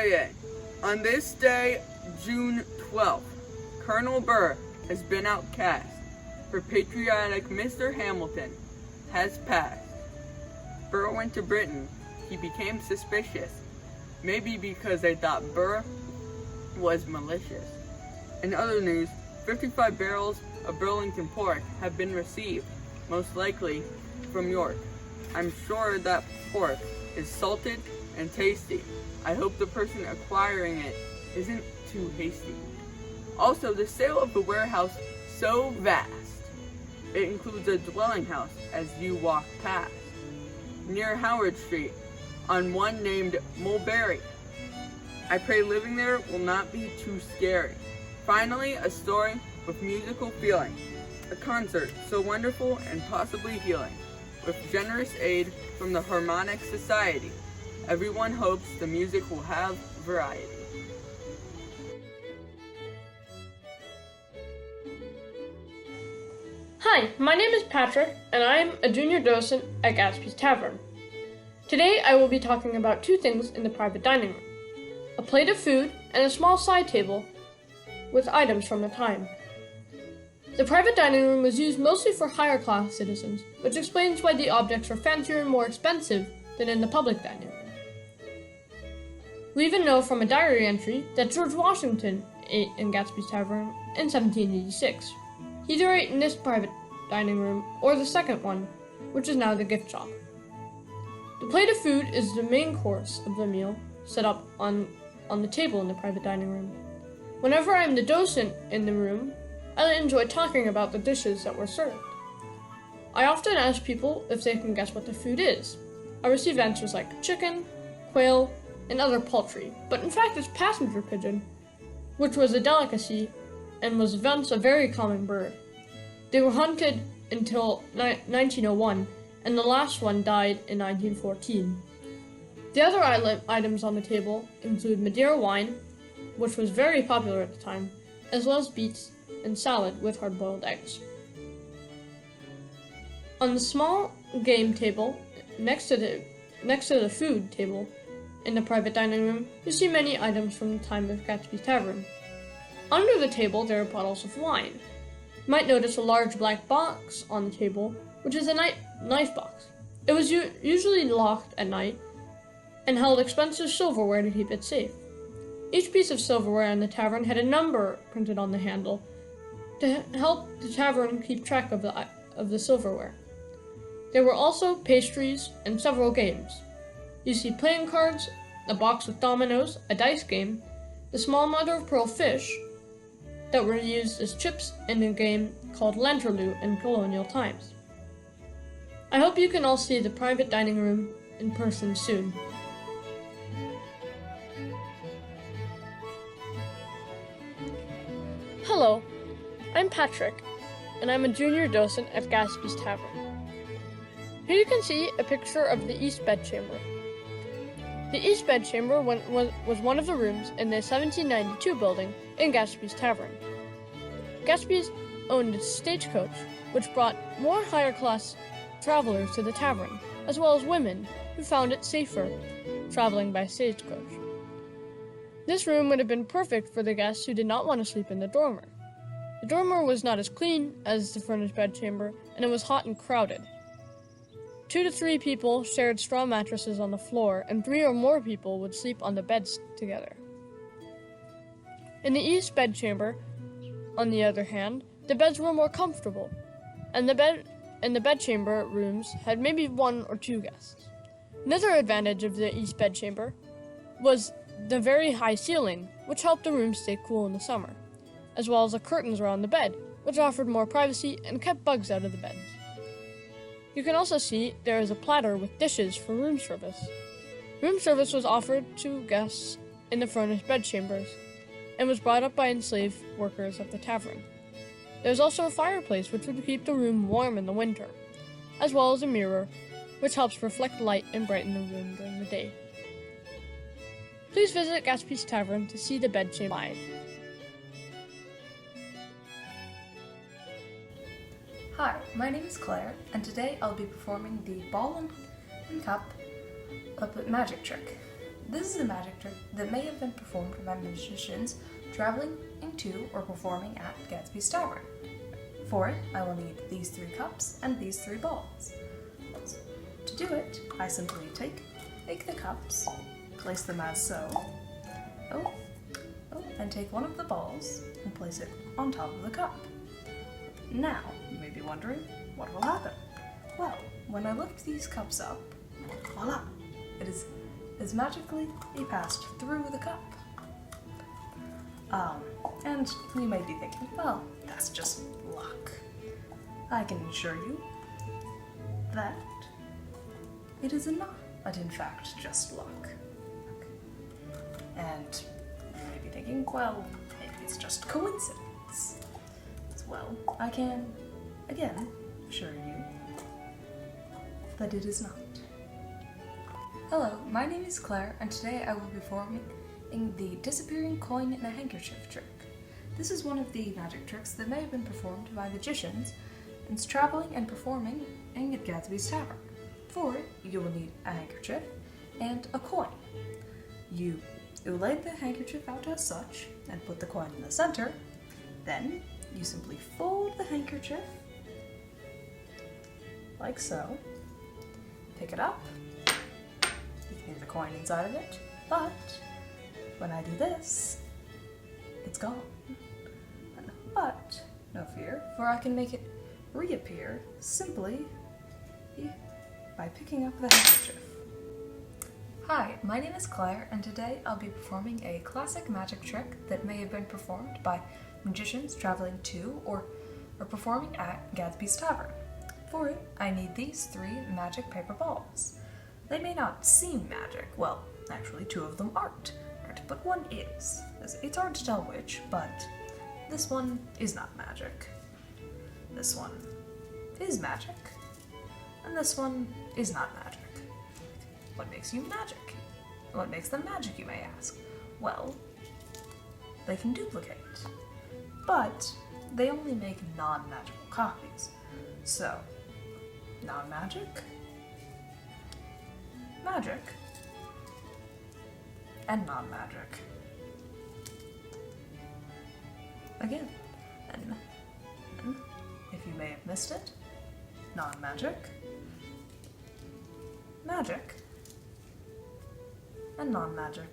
CIA. On this day, June 12th, Colonel Burr has been outcast, for patriotic Mr. Hamilton has passed. Burr went to Britain. He became suspicious, maybe because they thought Burr was malicious. In other news, 55 barrels of Burlington pork have been received, most likely from York. I'm sure that pork is salted and tasty. I hope the person acquiring it isn't too hasty. Also, the sale of the warehouse so vast. It includes a dwelling house as you walk past, near Howard Street, on one named Mulberry. I pray living there will not be too scary. Finally, a story with musical feeling. A concert so wonderful and possibly healing. With generous aid from the Harmonic Society. Everyone hopes the music will have variety. Hi, my name is Patrick, and I am a junior docent at Gadsby's Tavern. Today I will be talking about two things in the private dining room. A plate of food and a small side table with items from the time. The private dining room was used mostly for higher class citizens, which explains why the objects are fancier and more expensive than in the public dining room. We even know from a diary entry that George Washington ate in Gadsby's Tavern in 1786. He either ate in this private dining room or the second one, which is now the gift shop. The plate of food is the main course of the meal set up on the table in the private dining room. Whenever I'm the docent in the room, I enjoy talking about the dishes that were served. I often ask people if they can guess what the food is. I receive answers like chicken, quail, and other poultry, but in fact it's passenger pigeon, which was a delicacy and was once a very common bird. They were hunted until 1901, and the last one died in 1914. The other items on the table include Madeira wine, which was very popular at the time, as well as beets and salad with hard-boiled eggs. On the small game table next to the food table in the private dining room, you see many items from the time of Gadsby's Tavern. Under the table there are bottles of wine. You might notice a large black box on the table, which is a knife box. It was usually locked at night and held expensive silverware to keep it safe. Each piece of silverware in the tavern had a number printed on the handle to help the tavern keep track of the silverware. There were also pastries and several games. You see playing cards, a box with dominoes, a dice game, the small mother-of-pearl fish that were used as chips in a game called Lanterloo in colonial times. I hope you can all see the private dining room in person soon. Hello, I'm Patrick, and I'm a junior docent at Gadsby's Tavern. Here you can see a picture of the East Bedchamber. The East Bedchamber was one of the rooms in the 1792 building in Gadsby's Tavern. Gadsby's owned a stagecoach, which brought more higher-class travelers to the tavern, as well as women who found it safer traveling by stagecoach. This room would have been perfect for the guests who did not want to sleep in the dormer. The dormer was not as clean as the furnished bedchamber, and it was hot and crowded. 2 to 3 people shared straw mattresses on the floor, and 3 or more people would sleep on the beds together. In the East Bedchamber, on the other hand, the beds were more comfortable, and the bedchamber rooms had maybe 1 or 2 guests. Another advantage of the East Bedchamber was the very high ceiling, which helped the room stay cool in the summer, as well as the curtains around the bed, which offered more privacy and kept bugs out of the beds. You can also see there is a platter with dishes for room service. Room service was offered to guests in the furnished bedchambers and was brought up by enslaved workers of the tavern. There was also a fireplace which would keep the room warm in the winter, as well as a mirror which helps reflect light and brighten the room during the day. Please visit Gadsby's Tavern to see the bedchamber live. Hi, my name is Claire, and today I'll be performing the ball and cup puppet magic trick. This is a magic trick that may have been performed by magicians traveling into or performing at Gadsby's Tavern. For it, I will need these 3 cups and these 3 balls. To do it, I simply take the cups, place them as so, and take one of the balls and place it on top of the cup. Now, you may be wondering, what will happen? Well, when I lift these cups up, voila! It is magically passed through the cup. And you may be thinking, well, that's just luck. I can assure you that it is not, in fact, just luck. And you may be thinking, well, maybe it's just coincidence. Well, I can, again, assure you that it is not. Hello, my name is Claire, and today I will be performing the disappearing coin in a handkerchief trick. This is one of the magic tricks that may have been performed by magicians and traveling and performing at Gadsby's Tavern. For it, you will need a handkerchief and a coin. You lay the handkerchief out as such and put the coin in the center. Then you simply fold the handkerchief like so. Pick it up. You can leave the coin inside of it, but when I do this, it's gone. But no fear, for I can make it reappear simply by picking up the handkerchief. Hi, my name is Claire, and today I'll be performing a classic magic trick that may have been performed by magicians traveling to or performing at Gadsby's Tavern. For it, I need these 3 magic paper balls. They may not seem magic, well, actually 2 of them aren't, but one is. It's hard to tell which, but this one is not magic. This one is magic, and this one is not magic. What makes you magic? What makes them magic, you may ask? Well, they can duplicate, but they only make non-magical copies. So, non-magic, magic, and non-magic. Again, and if you may have missed it, non-magic, magic, and non-magic.